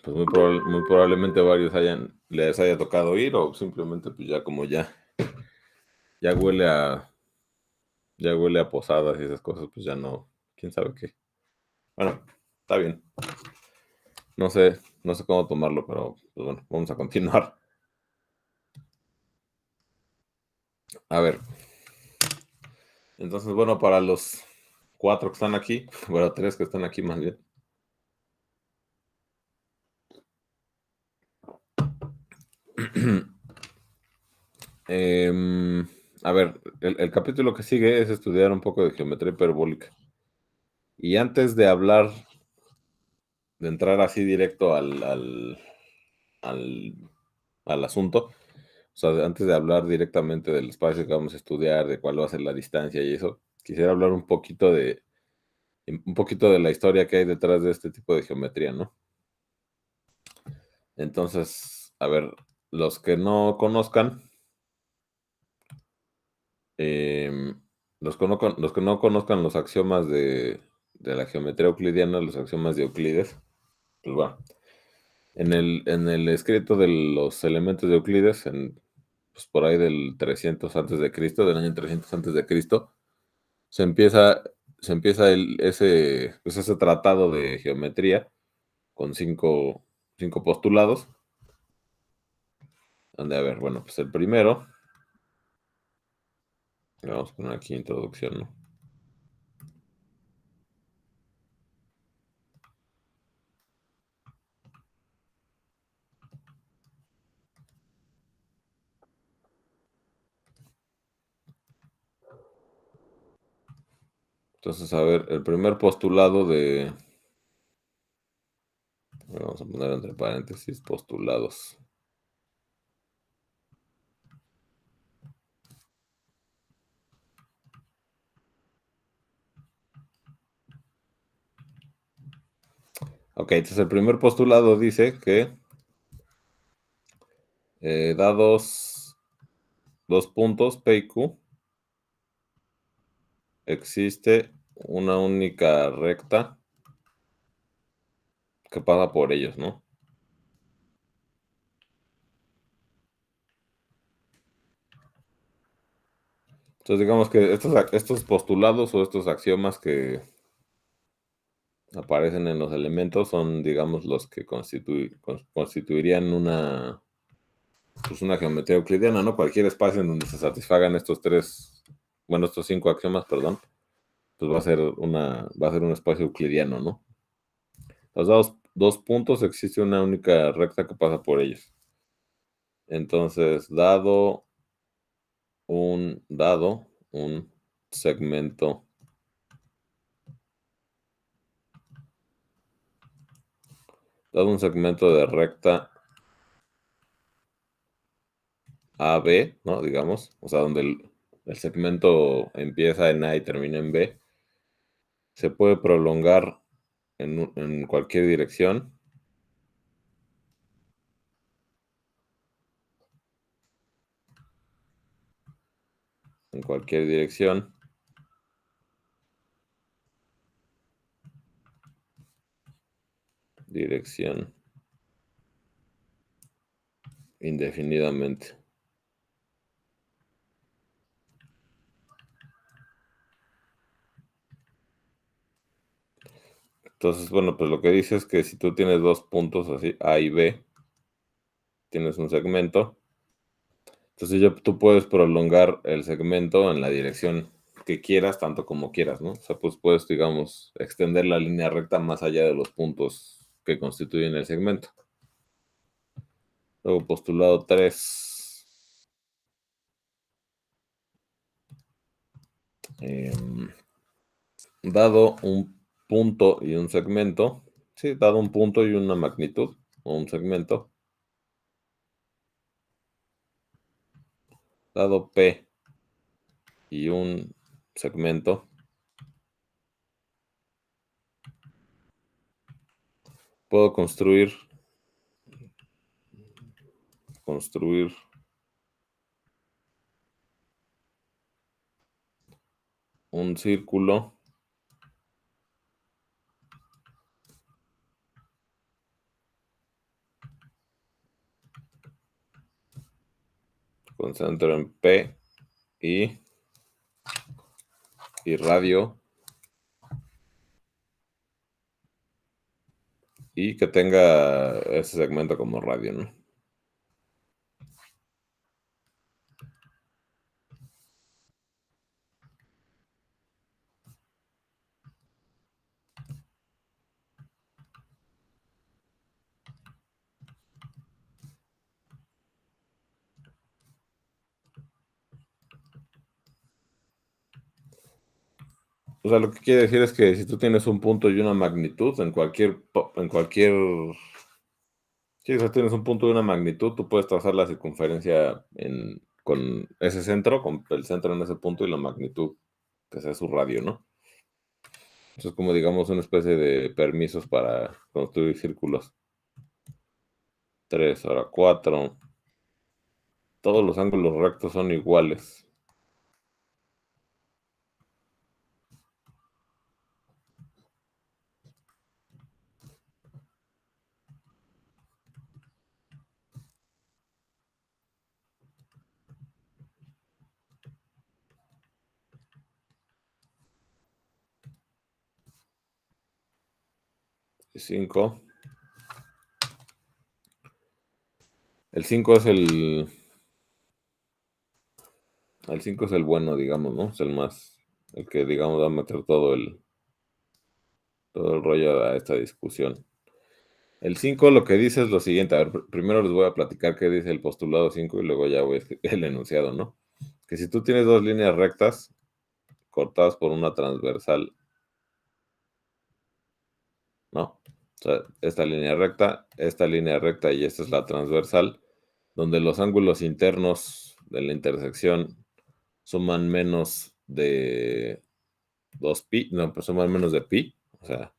pues muy probablemente varios les haya tocado ir, o simplemente pues ya como ya huele a posadas y esas cosas, pues ya no, quién sabe qué. Bueno, está bien. No sé cómo tomarlo, pero pues bueno, vamos a continuar. A ver, entonces, bueno, para los 4 que están aquí, bueno, 3 que están aquí más bien. A ver, el capítulo que sigue es estudiar un poco de geometría hiperbólica. Y antes de entrar así directo al, al asunto, o sea, antes de hablar directamente del espacio que vamos a estudiar, de cuál va a ser la distancia y eso, quisiera hablar un poquito de la historia que hay detrás de este tipo de geometría, ¿no? Entonces, a ver, los que no conozcan, los que no conozcan los axiomas de la geometría euclidiana, los axiomas de Euclides, pues bueno, en el escrito de los elementos de Euclides, pues por ahí del 300 antes de Cristo, del año 300 antes de Cristo, se empieza, ese tratado de geometría con cinco postulados, donde, a ver, bueno, pues el primero, vamos a poner aquí introducción, ¿no? Entonces, a ver, el primer postulado vamos a poner entre paréntesis, postulados. Ok, entonces el primer postulado dice que dados dos puntos P y Q, existe una única recta que pasa por ellos, ¿no? Entonces digamos que estos postulados o estos axiomas que aparecen en los elementos son, digamos, los que constituirían pues una geometría euclidiana, ¿no? Cualquier espacio en donde se satisfagan estos 5 axiomas, perdón, pues va a ser un espacio euclidiano, ¿no? Los dados dos puntos, existe una única recta que pasa por ellos. Entonces, dado un segmento de recta AB, ¿no? Digamos, o sea, donde el segmento empieza en A y termina en B, se puede prolongar en cualquier dirección. En cualquier dirección. Dirección. Indefinidamente. Entonces, bueno, pues lo que dice es que si tú tienes dos puntos así, A y B, tienes un segmento. Entonces tú puedes prolongar el segmento en la dirección que quieras, tanto como quieras, ¿no? O sea, pues puedes, digamos, extender la línea recta más allá de los puntos que constituyen el segmento. Luego, postulado 3. Dado un punto y un segmento, sí, dado un punto y una magnitud, o un segmento, dado P y un segmento, puedo construir un círculo con centro en P y radio, y que tenga ese segmento como radio, ¿no? O sea, lo que quiere decir es que si tú tienes un punto y una magnitud sí, o sea, tienes un punto y una magnitud, tú puedes trazar la circunferencia con ese centro, con el centro en ese punto y la magnitud, que sea su radio, ¿no? Eso es como, digamos, una especie de permisos para construir círculos. 3, ahora 4. Todos los ángulos rectos son iguales. Y 5. El 5 es el bueno, digamos, ¿no? Es el que, digamos, va a meter todo el rollo a esta discusión. El 5 lo que dice es lo siguiente. A ver, primero les voy a platicar qué dice el postulado 5 y luego ya voy a escribir el enunciado, ¿no? Que si tú tienes dos líneas rectas cortadas por una transversal, ¿no? O sea, esta línea recta y esta es la transversal, donde los ángulos internos de la intersección suman menos de 2pi, no, pues suman menos de pi. O sea,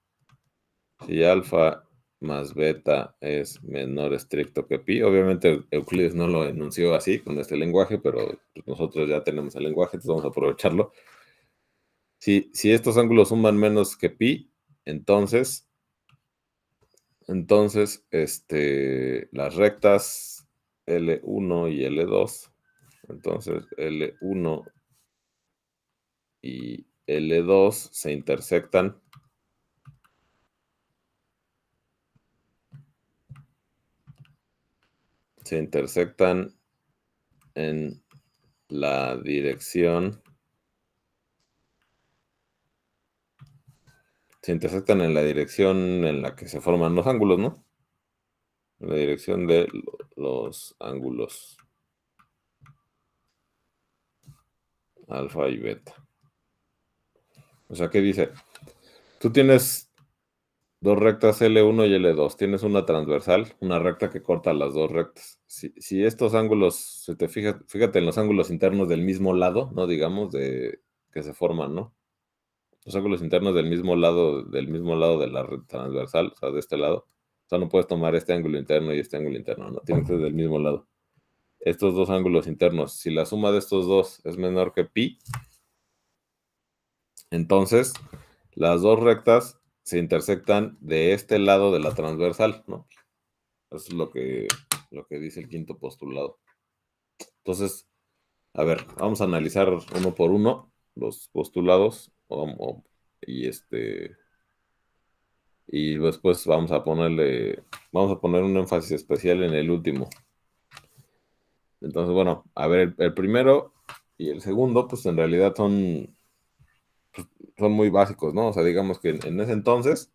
si alfa más beta es menor estricto que pi, obviamente Euclides no lo enunció así con este lenguaje, pero pues nosotros ya tenemos el lenguaje, entonces vamos a aprovecharlo. Si estos ángulos suman menos que pi, entonces las rectas L1 y L2, entonces L1 y L2 se intersectan en la dirección, en la que se forman los ángulos, ¿no? En la dirección de los ángulos alfa y beta. O sea, ¿qué dice? Tú tienes dos rectas L1 y L2. Tienes una transversal, una recta que corta las dos rectas. Si estos ángulos, fíjate en los ángulos internos del mismo lado, ¿no? Digamos, que se forman, ¿no? Los ángulos internos del mismo lado de la transversal, o sea, de este lado. O sea, no puedes tomar este ángulo interno y este ángulo interno, ¿no? Tienen que ser del mismo lado. Estos dos ángulos internos, si la suma de estos dos es menor que pi, entonces las dos rectas se intersectan de este lado de la transversal, ¿no? Eso es lo que dice el quinto postulado. Entonces, a ver, vamos a analizar uno por uno los postulados y después vamos a poner un énfasis especial en el último. Entonces, bueno, a ver, el primero y el segundo, pues en realidad son muy básicos, ¿no? O sea, digamos que en ese entonces,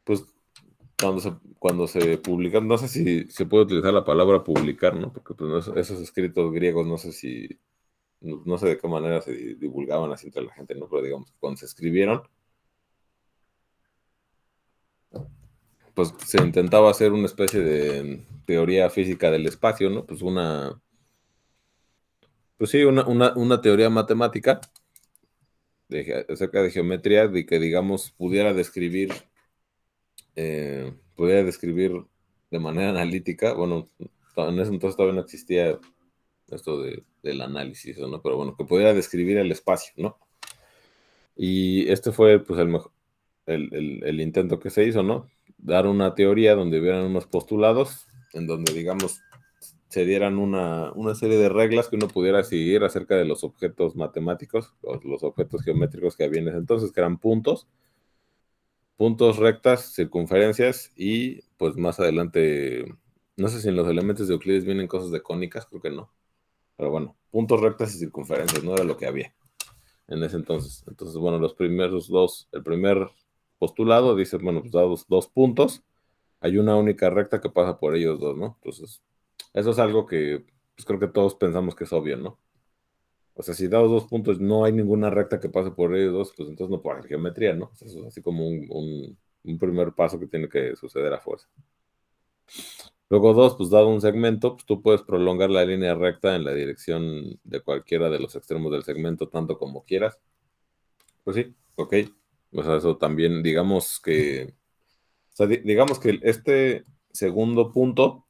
pues cuando se publican, no sé si se puede utilizar la palabra publicar, ¿no? Porque pues, esos escritos griegos, no sé de qué manera se divulgaban así entre la gente, ¿no? Pero digamos, cuando se escribieron, pues se intentaba hacer una especie de teoría física del espacio, ¿no? Pues una teoría matemática acerca de geometría de que, digamos, pudiera describir de manera analítica. Bueno, en ese entonces todavía no existía esto del análisis, ¿no? Pero bueno, que pudiera describir el espacio, ¿no? Y este fue, pues, el intento que se hizo, ¿no? Dar una teoría donde hubieran unos postulados, en donde, digamos, se dieran una serie de reglas que uno pudiera seguir acerca de los objetos matemáticos, o los objetos geométricos que había en ese entonces, que eran puntos, rectas, circunferencias y pues más adelante, no sé si en los elementos de Euclides vienen cosas de cónicas, creo que no, pero bueno, puntos, rectas y circunferencias, no era lo que había en ese entonces. Entonces, bueno, los primeros dos, el primer postulado dice, bueno, pues dados dos puntos, hay una única recta que pasa por ellos dos, ¿no? Entonces, eso es algo que pues creo que todos pensamos que es obvio, ¿no? O sea, si dados dos puntos no hay ninguna recta que pase por ellos dos, pues entonces no puede haber geometría, ¿no? O sea, eso es así como un primer paso que tiene que suceder a fuerza. Luego dos, pues dado un segmento, pues tú puedes prolongar la línea recta en la dirección de cualquiera de los extremos del segmento tanto como quieras. Pues sí, ok. O sea, eso también, digamos que, o sea, digamos que este segundo punto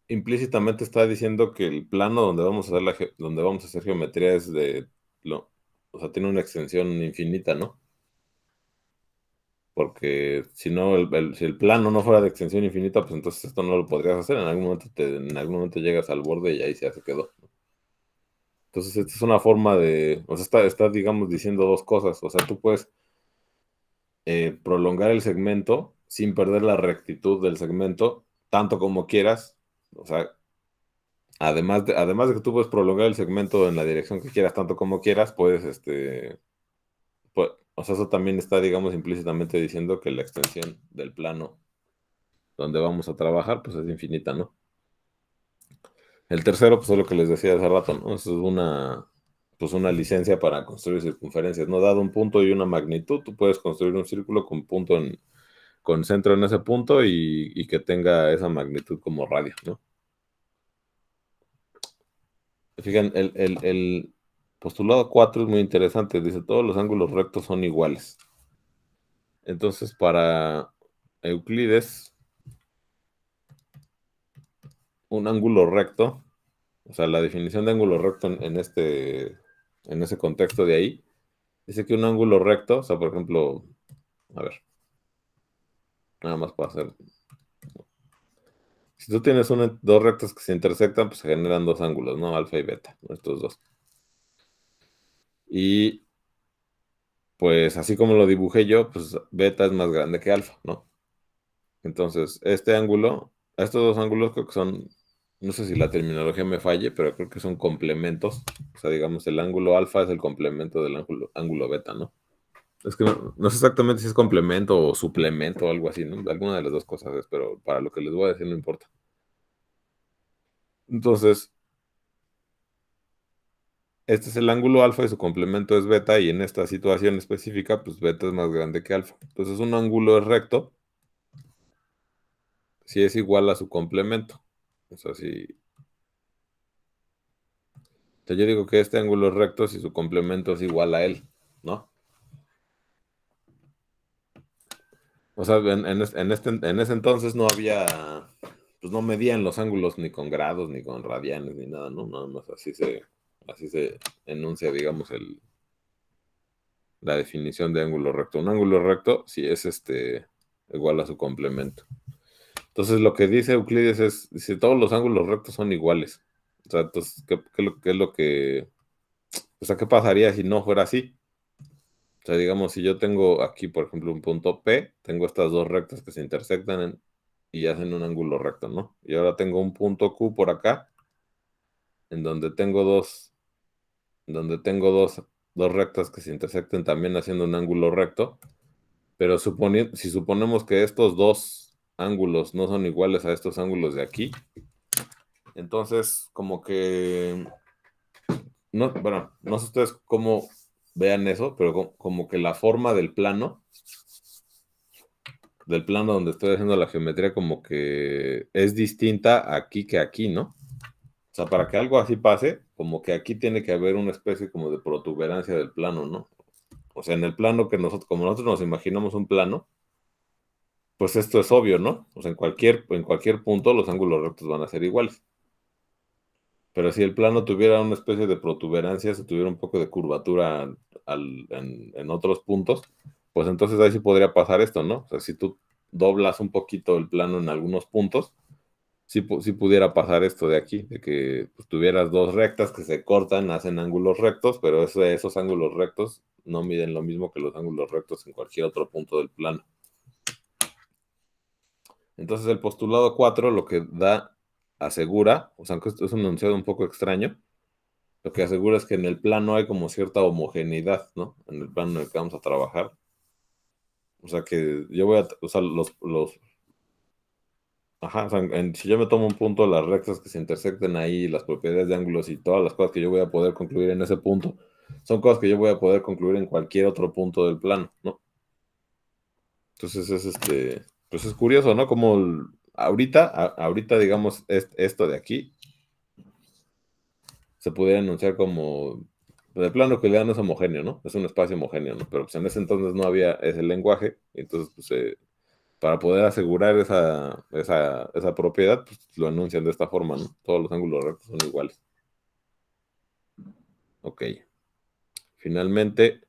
implícitamente está diciendo que el plano donde vamos a hacer donde vamos a hacer geometría es o sea, tiene una extensión infinita, ¿no? Porque si no, si el plano no fuera de extensión infinita, pues entonces esto no lo podrías hacer. En algún momento llegas al borde y ahí ya se quedó. Entonces, esta es una forma de, o sea, está, digamos, diciendo dos cosas. O sea, tú puedes prolongar el segmento sin perder la rectitud del segmento, tanto como quieras. O sea, además de que tú puedes prolongar el segmento en la dirección que quieras, tanto como quieras, puedes, o sea, eso también está, digamos, implícitamente diciendo que la extensión del plano donde vamos a trabajar, pues es infinita, ¿no? El tercero, pues es lo que les decía hace rato, ¿no? Eso es pues una licencia para construir circunferencias, ¿no? Dado un punto y una magnitud, tú puedes construir un círculo con centro en ese punto y que tenga esa magnitud como radio, ¿no? Fíjense, el postulado 4 es muy interesante. Dice, todos los ángulos rectos son iguales. Entonces, para Euclides, un ángulo recto, o sea, la definición de ángulo recto en ese contexto de ahí, dice que un ángulo recto, o sea, por ejemplo, a ver, nada más para hacer. Si tú tienes dos rectas que se intersectan, pues se generan dos ángulos, ¿no? Alfa y beta, ¿no? Estos dos. Y pues así como lo dibujé yo, pues beta es más grande que alfa, ¿no? Entonces, este ángulo, estos dos ángulos creo que son, no sé si la terminología me falle, pero creo que son complementos. O sea, digamos, el ángulo alfa es el complemento del ángulo beta, ¿no? Es que no sé exactamente si es complemento o suplemento o algo así, ¿no? Alguna de las dos cosas es, pero para lo que les voy a decir no importa. Entonces, este es el ángulo alfa y su complemento es beta, y en esta situación específica, pues beta es más grande que alfa. Entonces, un ángulo es recto si es igual a su complemento. O sea, yo digo que este ángulo es recto si su complemento es igual a él, ¿no? O sea, en ese entonces no había, pues no medían los ángulos ni con grados, ni con radianes, ni nada, ¿no? Nada más así se enuncia, digamos, la definición de ángulo recto. Un ángulo recto si es igual a su complemento. Entonces lo que dice Euclides es, dice, todos los ángulos rectos son iguales. O sea, entonces, ¿qué es lo que, o sea, qué pasaría si no fuera así? O sea, digamos, si yo tengo aquí, por ejemplo, un punto P, tengo estas dos rectas que se intersectan y hacen un ángulo recto, ¿no? Y ahora tengo un punto Q por acá, en donde tengo dos rectas que se intersecten también haciendo un ángulo recto, pero si suponemos que estos dos ángulos no son iguales a estos ángulos de aquí, entonces como que, no, bueno, no sé ustedes cómo vean eso, pero como que la forma del plano donde estoy haciendo la geometría como que es distinta aquí que aquí, ¿no? O sea, para que algo así pase, como que aquí tiene que haber una especie como de protuberancia del plano, ¿no? O sea, en el plano como nosotros nos imaginamos un plano, pues esto es obvio, ¿no? O sea, en cualquier punto los ángulos rectos van a ser iguales. Pero si el plano tuviera una especie de protuberancia, si tuviera un poco de curvatura en otros puntos, pues entonces ahí sí podría pasar esto, ¿no? O sea, si tú doblas un poquito el plano en algunos puntos, sí pudiera pasar esto de aquí, de que pues, tuvieras dos rectas que se cortan, hacen ángulos rectos, pero esos ángulos rectos no miden lo mismo que los ángulos rectos en cualquier otro punto del plano. Entonces el postulado 4 lo que asegura, o sea, aunque esto es un enunciado un poco extraño, lo que asegura es que en el plano hay como cierta homogeneidad, ¿no? En el plano en el que vamos a trabajar. O sea, que yo voy a, o sea, ajá, o sea, si yo me tomo un punto, las rectas que se intersecten ahí, las propiedades de ángulos y todas las cosas que yo voy a poder concluir en ese punto, son cosas que yo voy a poder concluir en cualquier otro punto del plano, ¿no? Entonces pues es curioso, ¿no? Como ahorita, digamos, esto de aquí se pudiera enunciar como, de plano que le dan es homogéneo, ¿no? Es un espacio homogéneo, ¿no? Pero pues en ese entonces no había ese lenguaje, y entonces pues para poder asegurar esa propiedad, pues lo enuncian de esta forma, ¿no? Todos los ángulos rectos son iguales. Ok. Finalmente,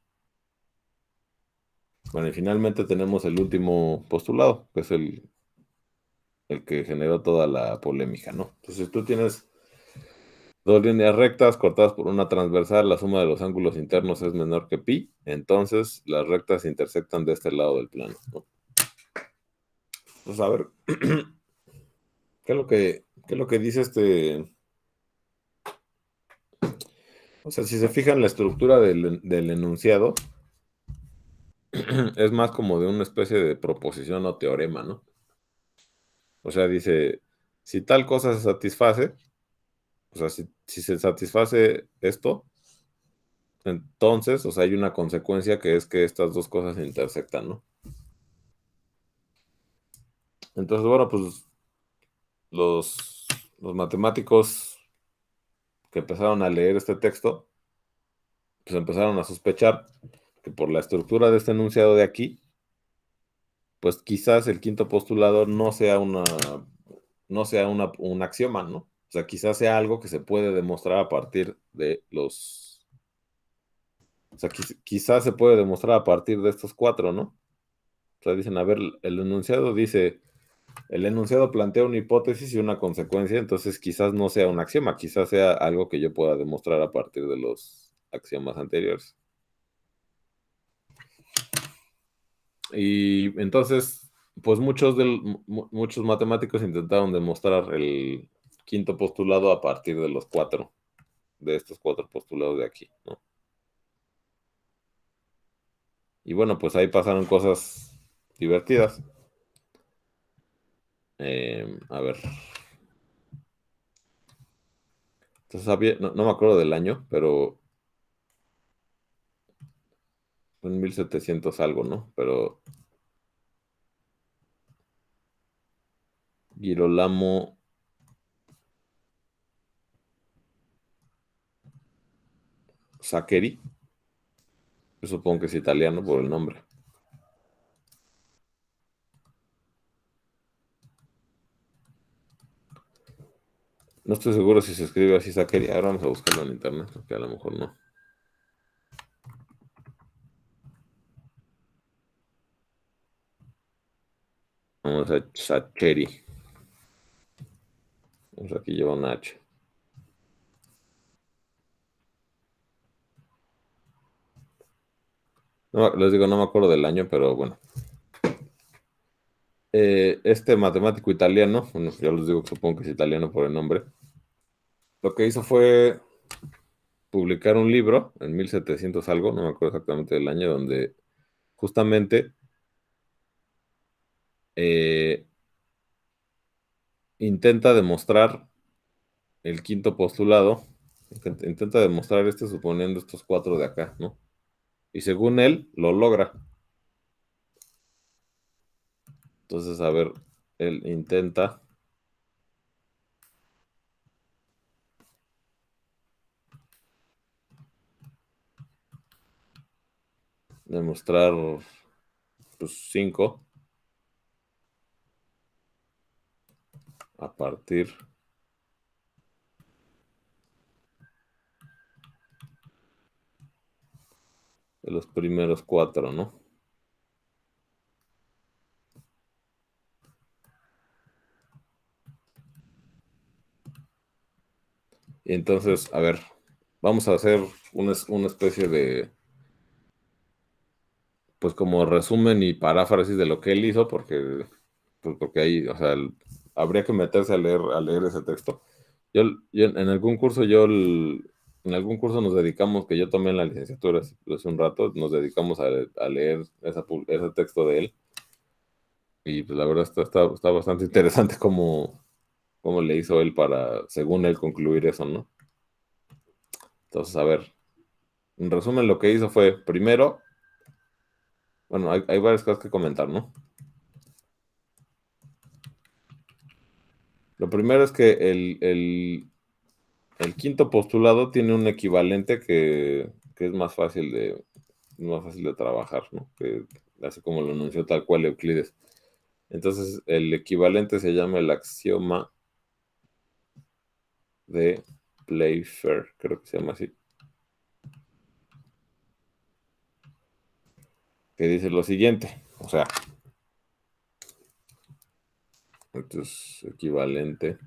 bueno, y finalmente tenemos el último postulado, que es el que generó toda la polémica, ¿no? Entonces tú tienes dos líneas rectas cortadas por una transversal, la suma de los ángulos internos es menor que pi, entonces las rectas se intersectan de este lado del plano, ¿no? Pues a ver, ¿qué es lo que dice O sea, si se fijan en la estructura del enunciado, es más como de una especie de proposición o teorema, ¿no? O sea, dice, si tal cosa se satisface, o sea, si se satisface esto, entonces, o sea, hay una consecuencia que es que estas dos cosas se intersectan, ¿no? Entonces, bueno, pues los matemáticos que empezaron a leer este texto, pues empezaron a sospechar que por la estructura de este enunciado de aquí, pues quizás el quinto postulado no sea un axioma, ¿no? O sea, quizás sea algo que se puede demostrar a partir de o sea, quizás se puede demostrar a partir de estos cuatro, ¿no? O sea, dicen, a ver, el enunciado plantea una hipótesis y una consecuencia, entonces quizás no sea un axioma, quizás sea algo que yo pueda demostrar a partir de los axiomas anteriores. Y entonces, pues muchos matemáticos intentaron demostrar el quinto postulado a partir de estos cuatro postulados de aquí, ¿no? Y bueno, pues ahí pasaron cosas divertidas. A ver, entonces no me acuerdo del año, pero fue en 1700 algo, ¿no? Pero Girolamo Saccheri, yo supongo que es italiano por el nombre. No estoy seguro si se escribe así Saccheri. Ahora vamos a buscarlo en internet, porque a lo mejor no. Vamos a Saccheri. Vamos aquí lleva una H. No, les digo, no me acuerdo del año, pero bueno. Este matemático italiano, bueno, ya les digo que supongo que es italiano por el nombre, lo que hizo fue publicar un libro en 1700 algo, no me acuerdo exactamente del año, donde justamente eh, intenta demostrar el quinto postulado, intenta demostrar suponiendo estos cuatro de acá, ¿no? Y según él, lo logra. Entonces, a ver, él intenta demostrar, pues, 5 a partir de los primeros cuatro, ¿no? Entonces, a ver, vamos a hacer una especie de, pues como resumen y paráfrasis de lo que él hizo, porque ahí, o sea, habría que meterse a leer ese texto. En algún curso, en algún curso nos dedicamos, que yo tomé en la licenciatura hace un rato, nos dedicamos a leer ese texto de él. Y pues la verdad está bastante interesante cómo le hizo él para, según él, concluir eso, ¿no? Entonces, a ver, en resumen, lo que hizo fue, primero, bueno, hay varias cosas que comentar, ¿no? Lo primero es que el quinto postulado tiene un equivalente que es más fácil de trabajar, ¿no? Que así como lo anunció tal cual Euclides. Entonces, el equivalente se llama el axioma de Playfair, creo que se llama así, que dice lo siguiente, o sea, entonces equivalente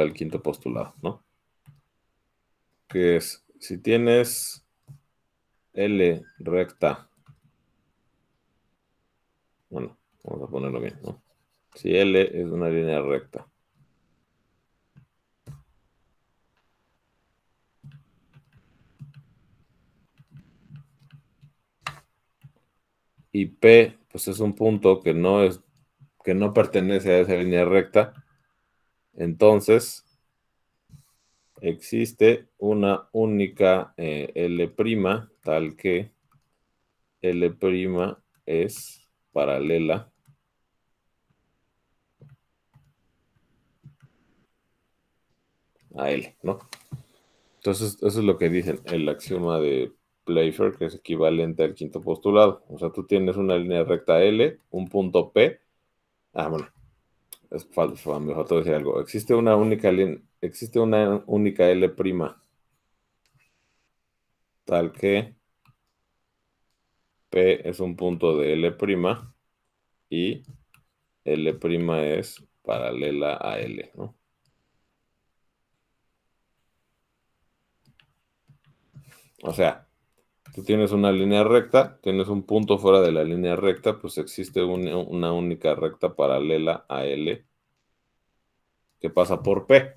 al quinto postulado, ¿no? Que es, si tienes L recta, bueno, vamos a ponerlo bien, ¿no? Si L es una línea recta y P, pues es un punto que no pertenece a esa línea recta, entonces existe una única L', tal que L' es paralela a L, ¿no? Entonces, eso es lo que dicen, el axioma de Playfair, que es equivalente al quinto postulado. O sea, tú tienes una línea recta L, un punto P. Ah, bueno, me faltó decir algo. Existe una única L', tal que P es un punto de L' y L' es paralela a L, ¿no? O sea, tú tienes una línea recta, tienes un punto fuera de la línea recta, pues existe una única recta paralela a L que pasa por P.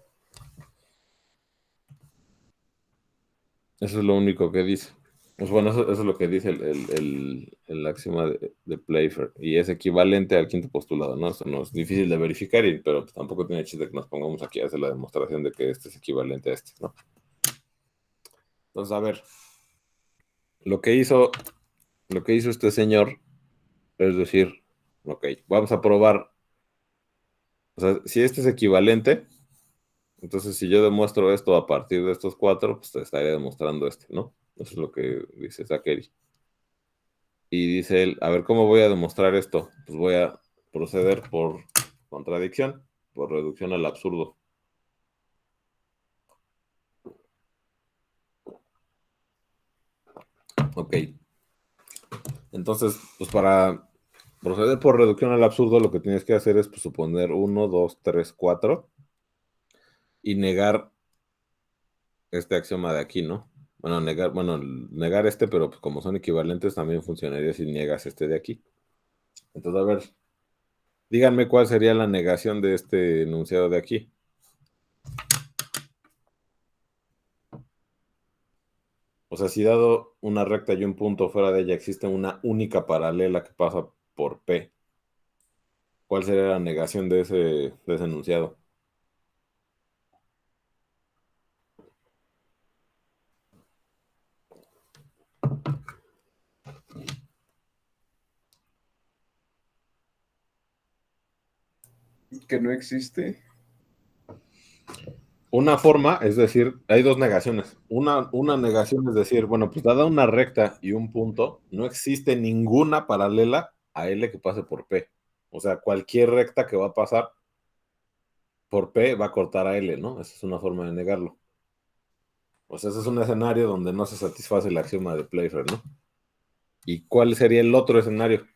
Eso es lo único que dice. Pues bueno, eso es lo que dice el axioma de Playfair. Y es equivalente al quinto postulado, ¿no? Eso no es difícil de verificar, pero pues tampoco tiene chiste que nos pongamos aquí a hacer la demostración de que este es equivalente a este, ¿no? Entonces, a ver, lo que hizo, lo que hizo este señor es decir, ok, vamos a probar. O sea, si este es equivalente, entonces si yo demuestro esto a partir de estos cuatro, pues te estaría demostrando este, ¿no? Eso es lo que dice Zachary. Y dice él, a ver, ¿cómo voy a demostrar esto? Pues voy a proceder por contradicción, por reducción al absurdo. Ok. Entonces, pues para proceder por reducción al absurdo, lo que tienes que hacer es pues, suponer 1, 2, 3, 4 y negar este axioma de aquí, ¿no? Negar este, pero pues, como son equivalentes, también funcionaría si niegas este de aquí. Entonces, a ver, díganme cuál sería la negación de este enunciado de aquí. O sea, si dado una recta y un punto fuera de ella existe una única paralela que pasa por P, ¿cuál sería la negación de ese enunciado? Que no existe. Una forma, es decir, hay dos negaciones. Una negación es decir, bueno, pues dada una recta y un punto, no existe ninguna paralela a L que pase por P. O sea, cualquier recta que va a pasar por P va a cortar a L, ¿no? Esa es una forma de negarlo. O sea, ese es un escenario donde no se satisface el axioma de Playfair, ¿no? ¿Y cuál sería el otro escenario?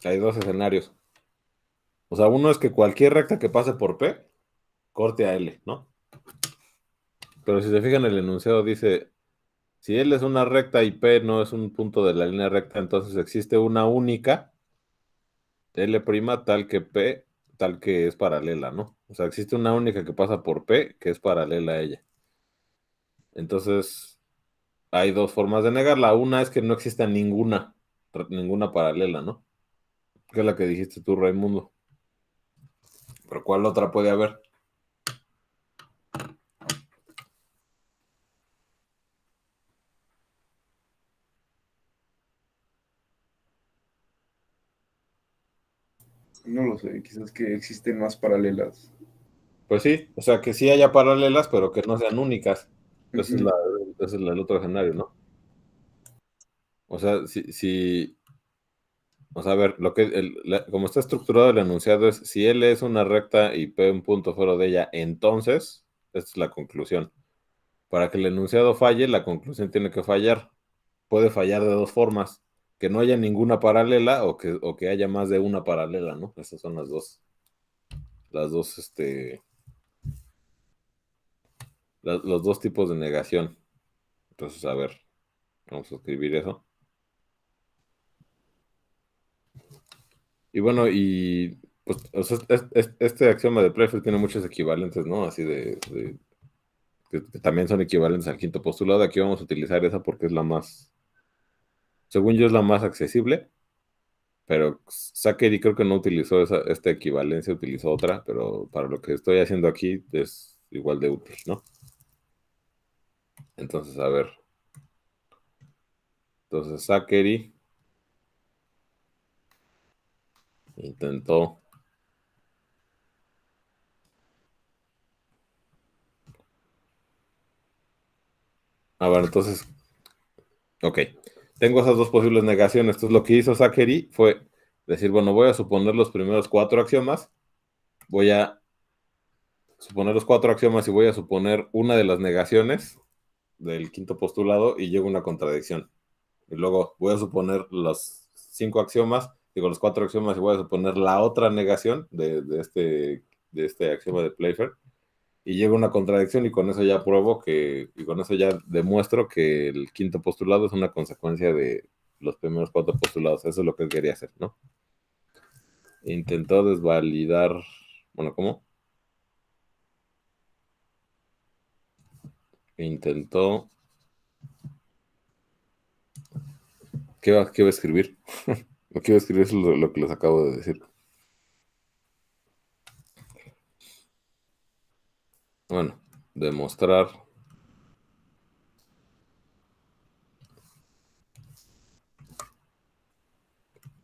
Hay dos escenarios. O sea, uno es que cualquier recta que pase por P corte a L, ¿no? Pero si se fijan, el enunciado dice, si L es una recta y P no es un punto de la línea recta, entonces existe una única L' tal que P, tal que es paralela, ¿no? O sea, existe una única que pasa por P que es paralela a ella. Entonces, hay dos formas de negarla. Una es que no exista ninguna paralela, ¿no? Que es la que dijiste tú, Raimundo. Pero ¿cuál otra puede haber? No lo sé, quizás que existen más paralelas. Pues sí, o sea, que sí haya paralelas, pero que no sean únicas. Ese es, Ujú. el otro escenario, ¿no? O sea, o sea, a ver, como está estructurado el enunciado es, si L es una recta y P un punto fuera de ella, entonces, esta es la conclusión. Para que el enunciado falle, la conclusión tiene que fallar. Puede fallar de dos formas, que no haya ninguna paralela o que haya más de una paralela, ¿no? Esas son las dos, los dos tipos de negación. Entonces, a ver, vamos a escribir eso. Y bueno, pues, o sea, este axioma de Playfair tiene muchos equivalentes, ¿no? Así que también son equivalentes al quinto postulado. Aquí vamos a utilizar esa porque es la más, según yo, es la más accesible, pero Zachary creo que no utilizó esta equivalencia, utilizó otra, pero para lo que estoy haciendo aquí es igual de útil, ¿no? Entonces, a ver. Entonces, Zachary intentó. A ver, entonces, ok. Tengo esas dos posibles negaciones. Entonces, lo que hizo Zachary fue decir, bueno, voy a suponer los primeros cuatro axiomas, voy a suponer los cuatro axiomas y voy a suponer una de las negaciones del quinto postulado y llego a una contradicción. Y luego voy a suponer los cinco axiomas, digo los cuatro axiomas y voy a suponer la otra negación de este axioma de Playfair y llego a una contradicción y con eso ya pruebo y con eso ya demuestro que el quinto postulado es una consecuencia de los primeros cuatro postulados. Eso es lo que él quería hacer, ¿no? Intentó desvalidar, bueno, ¿cómo? Intentó, ¿qué va a escribir? Lo que iba a escribir es lo que les acabo de decir. Bueno, demostrar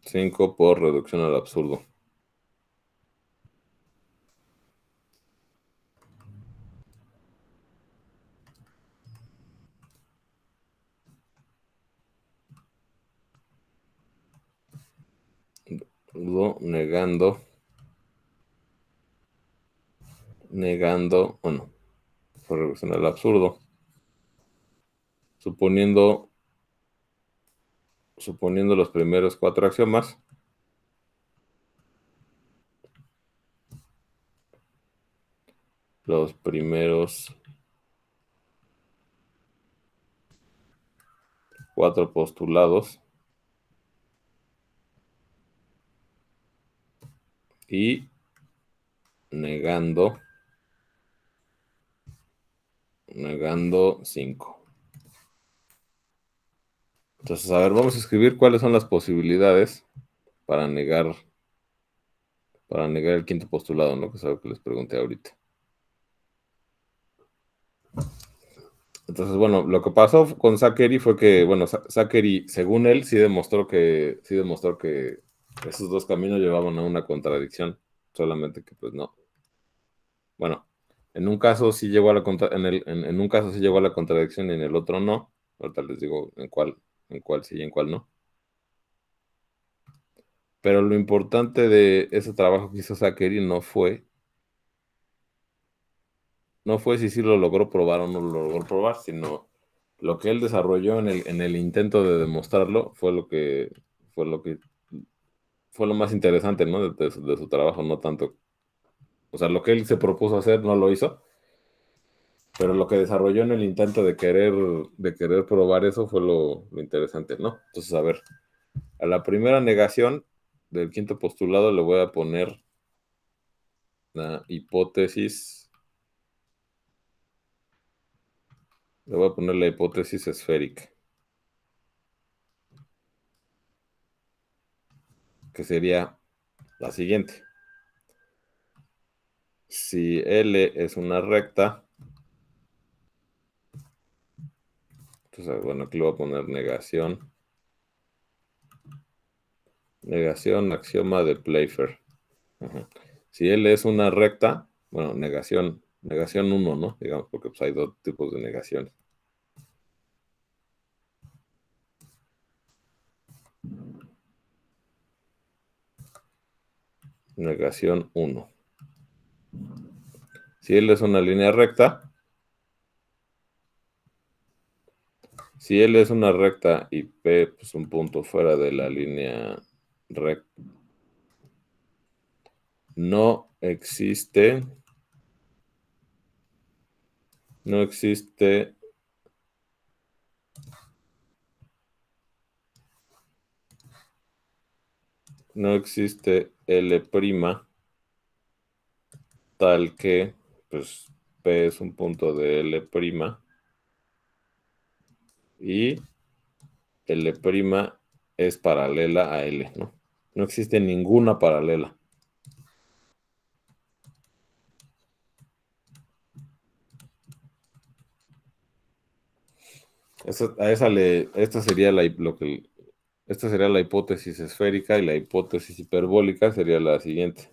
5 por reducción al absurdo. Negando, bueno, por reducción al absurdo, suponiendo los primeros cuatro axiomas, los primeros cuatro postulados y negando 5. Entonces, a ver, vamos a escribir cuáles son las posibilidades para negar, el quinto postulado, ¿no? Que es algo que les pregunté ahorita. Entonces, bueno, lo que pasó con Zachary fue que, bueno, Zachary, según él, sí demostró que esos dos caminos llevaban a una contradicción, solamente que pues no. Bueno, en un caso sí llegó a en un caso sí llegó a la contradicción y en el otro no. Ahorita les digo en cuál sí y en cuál no. Pero lo importante de ese trabajo que hizo Zachary no fue si sí lo logró probar o no lo logró probar, sino lo que él desarrolló en el intento de demostrarlo fue lo que fue lo más interesante, ¿no? De su trabajo, no tanto. O sea, lo que él se propuso hacer no lo hizo, pero lo que desarrolló en el intento de querer probar eso fue lo interesante, ¿no? Entonces, a ver, a la primera negación del quinto postulado le voy a poner la hipótesis, le voy a poner la hipótesis esférica, que sería la siguiente. Si L es una recta, entonces, bueno, aquí le voy a poner negación, axioma de Playfair. Ajá. Si L es una recta, bueno, negación 1, ¿no? Digamos, porque pues, hay dos tipos de negaciones. Negación 1. Si L es una línea recta, si L es una recta y P es pues, un punto fuera de la línea recta, no existe L' tal que pues P es un punto de L' y L' es paralela a L, ¿no? No existe ninguna paralela. Esta sería esta sería la hipótesis esférica y la hipótesis hiperbólica sería la siguiente.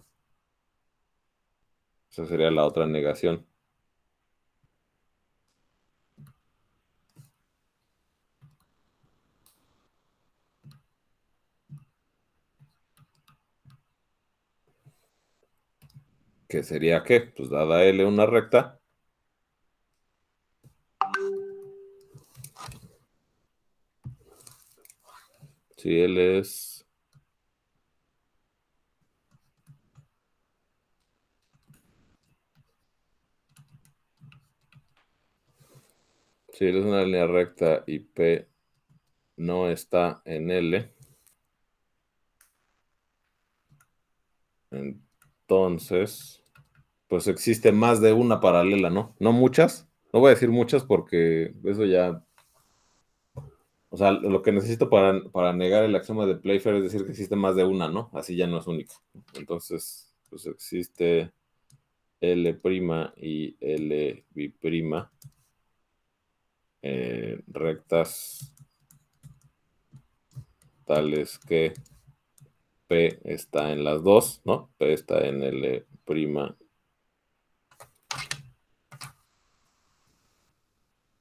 Esa sería la otra negación. ¿Qué sería qué? Pues dada L una recta, si L es una línea recta y P no está en L, entonces, pues existe más de una paralela, ¿no? No muchas, no voy a decir muchas porque eso ya, o sea, lo que necesito para negar el axioma de Playfair es decir que existe más de una, ¿no? Así ya no es única. Entonces, pues existe L' y L' rectas tales que P está en las dos, ¿no? P está en L',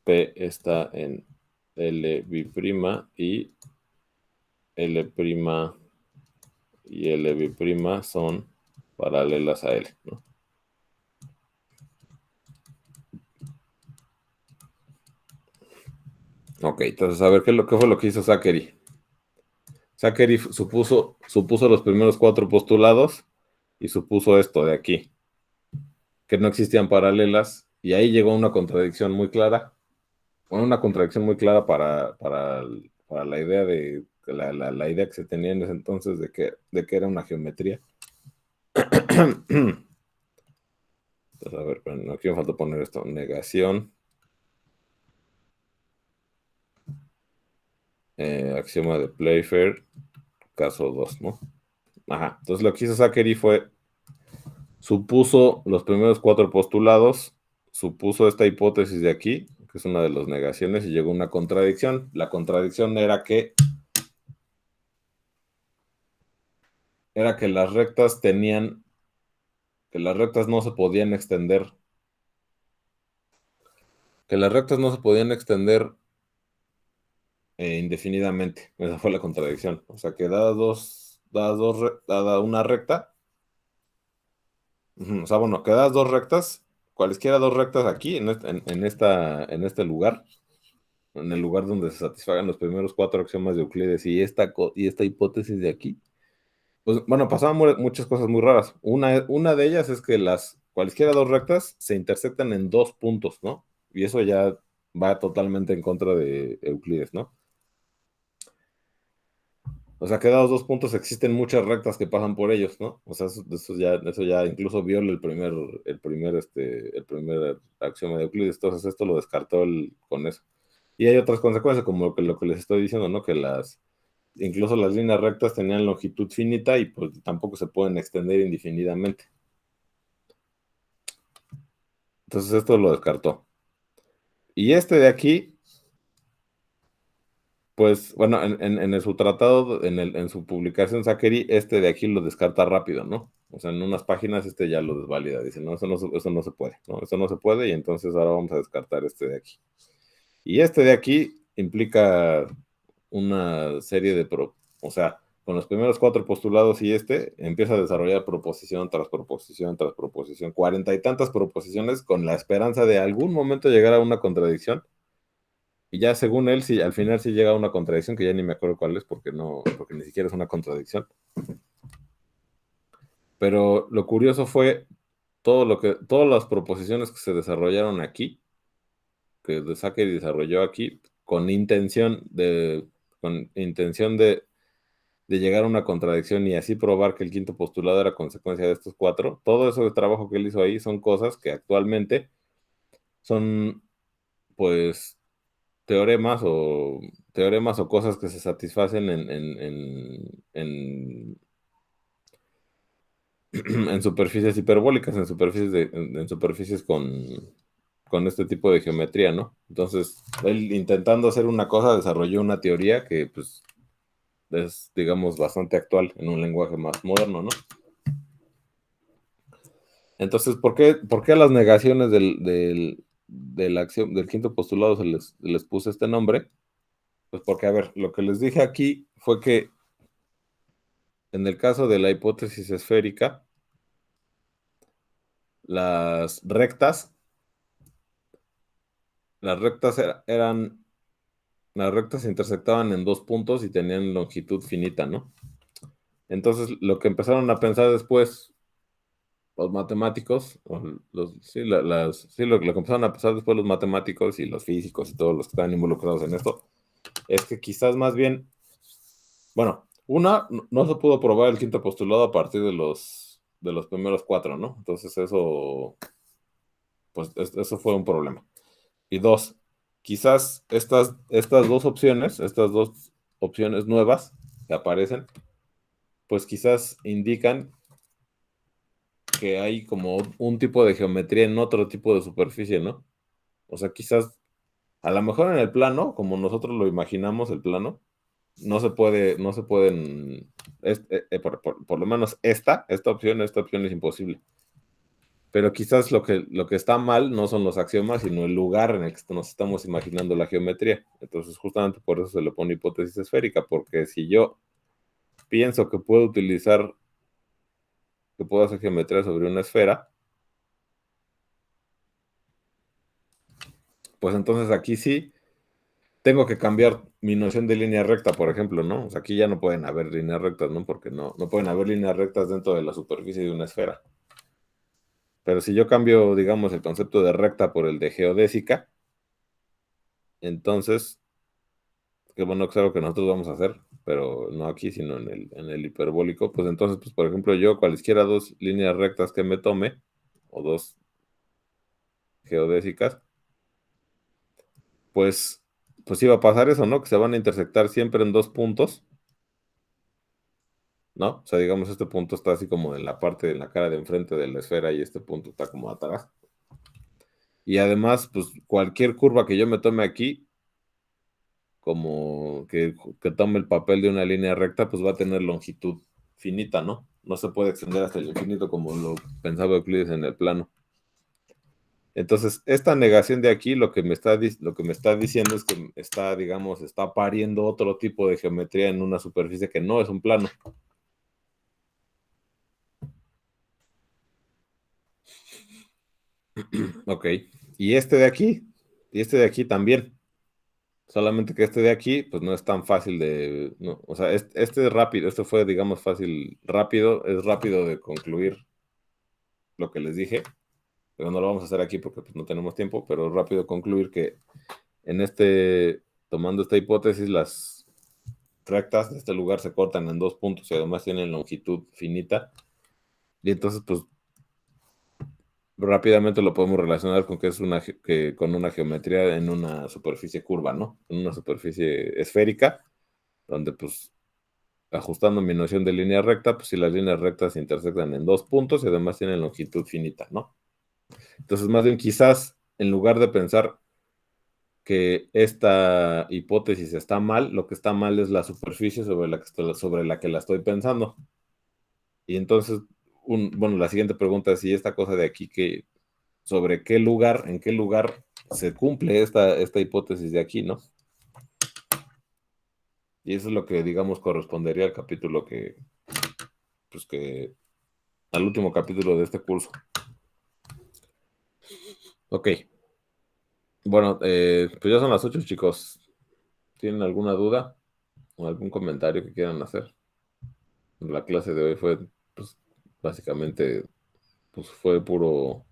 P está en L' y L' y L' son paralelas a L, ¿no? Ok, entonces a ver qué fue lo que hizo Zachary. Zachary supuso los primeros 4 postulados y supuso esto de aquí, que no existían paralelas, y ahí llegó una contradicción muy clara, para la idea de la idea que se tenía en ese entonces de que era una geometría. Entonces, a ver, bueno, aquí me falta poner esto, negación, axioma de Playfair, caso 2, ¿no? Ajá, entonces lo que hizo Zachary fue supuso los primeros 4 postulados, supuso esta hipótesis de aquí, que es una de las negaciones, y llegó una contradicción. La contradicción era que las rectas no se podían extender. Que las rectas no se podían extender indefinidamente. Esa fue la contradicción. O sea que dada una recta, o sea, bueno, que dadas 2 rectas, cualesquiera 2 rectas aquí, en este lugar, en el lugar donde se satisfagan los primeros 4 axiomas de Euclides y esta hipótesis de aquí, Pues bueno, pasaban muchas cosas muy raras. Una de ellas es que cualquiera dos rectas se intersectan en dos puntos, ¿no? Y eso ya va totalmente en contra de Euclides, ¿no? O sea, que dados dos puntos existen muchas rectas que pasan por ellos, ¿no? O sea, eso ya incluso viola el primer axioma de Euclides. Entonces esto lo descartó con eso. Y hay otras consecuencias, como lo que les estoy diciendo, ¿no? Que incluso las líneas rectas tenían longitud finita y pues tampoco se pueden extender indefinidamente. Entonces esto lo descartó. Y este de aquí, pues bueno, en su tratado, en su publicación Zachary, este de aquí lo descarta rápido, ¿no? O sea, en unas páginas este ya lo desvalida, dice, no, eso no se puede, ¿no? Eso no se puede y entonces ahora vamos a descartar este de aquí. Y este de aquí implica una serie o sea, con los primeros cuatro postulados y este empieza a desarrollar proposición tras proposición tras proposición, 40 y tantas proposiciones con la esperanza de algún momento llegar a una contradicción. Y ya según él, sí, al final sí llega a una contradicción que ya ni me acuerdo cuál es porque porque ni siquiera es una contradicción. Pero lo curioso fue todas las proposiciones que se desarrollaron aquí, que de Zachary desarrolló aquí, con intención de llegar a una contradicción y así probar que el quinto postulado era consecuencia de estos cuatro. Todo eso de trabajo que él hizo ahí son cosas que actualmente son, pues, teoremas o cosas que se satisfacen en superficies hiperbólicas, en superficies con este tipo de geometría, ¿no? Entonces, él intentando hacer una cosa, desarrolló una teoría que, pues, es, digamos, bastante actual en un lenguaje más moderno, ¿no? Entonces, por qué a las negaciones del quinto postulado les puse este nombre? Pues porque, a ver, lo que les dije aquí fue que en el caso de la hipótesis esférica, las rectas, las rectas eran, las rectas se intersectaban en dos puntos y tenían longitud finita, ¿no? Entonces, lo que empezaron a pensar después los matemáticos, lo que empezaron a pensar después los matemáticos y los físicos y todos los que están involucrados en esto, es que quizás más bien, bueno, no se pudo probar el quinto postulado a partir de los primeros cuatro, ¿no? Entonces eso, pues eso fue un problema. Y dos, quizás estas dos opciones nuevas que aparecen, pues quizás indican que hay como un tipo de geometría en otro tipo de superficie, ¿no? O sea, quizás, a lo mejor en el plano, como nosotros lo imaginamos, el plano, no se pueden, por lo menos esta opción es imposible. Pero quizás lo que está mal no son los axiomas, sino el lugar en el que nos estamos imaginando la geometría. Entonces, justamente por eso se le pone hipótesis esférica, porque si yo pienso que puedo hacer geometría sobre una esfera, pues entonces aquí sí tengo que cambiar mi noción de línea recta, por ejemplo, ¿no? O sea, aquí ya no pueden haber líneas rectas, ¿no? Porque no pueden haber líneas rectas dentro de la superficie de una esfera. Pero si yo cambio, digamos, el concepto de recta por el de geodésica, entonces, que bueno, que es algo que nosotros vamos a hacer, pero no aquí, sino en el hiperbólico, pues entonces, pues por ejemplo, yo cualesquiera dos líneas rectas que me tome, o dos geodésicas, pues, pues iba a pasar eso, ¿no? Que se van a intersectar siempre en dos puntos, ¿no? O sea, digamos, este punto está así como en la parte de la cara de enfrente de la esfera y este punto está como atrás. Y además, pues cualquier curva que yo me tome aquí, como que tome el papel de una línea recta, pues va a tener longitud finita, ¿no? No se puede extender hasta el infinito como lo pensaba Euclides en el plano. Entonces, esta negación de aquí lo que me está diciendo es que está, digamos, está pariendo otro tipo de geometría en una superficie que no es un plano. Ok. Y este de aquí también. Solamente que este de aquí, pues no es tan fácil de, no, o sea, este es rápido, este fue, digamos, fácil, rápido, es rápido de concluir lo que les dije, pero no lo vamos a hacer aquí porque pues, no tenemos tiempo, pero rápido concluir que en tomando esta hipótesis, las rectas de este lugar se cortan en 2 puntos y además tienen longitud finita, y entonces, pues, rápidamente lo podemos relacionar con que es con una geometría en una superficie curva, ¿no? En una superficie esférica, donde, pues, ajustando mi noción de línea recta, pues si las líneas rectas se intersectan en 2 puntos y además tienen longitud finita, ¿no? Entonces, más bien, quizás en lugar de pensar que esta hipótesis está mal, lo que está mal es la superficie sobre la que la estoy pensando. Y entonces, bueno, la siguiente pregunta es si esta cosa de aquí, sobre qué lugar, en qué lugar se cumple esta hipótesis de aquí, ¿no? Y eso es lo que, digamos, correspondería al capítulo pues al último capítulo de este curso. Ok. Bueno, pues ya son las 8, chicos. ¿Tienen alguna duda o algún comentario que quieran hacer? La clase de hoy fue, pues, básicamente, pues fue puro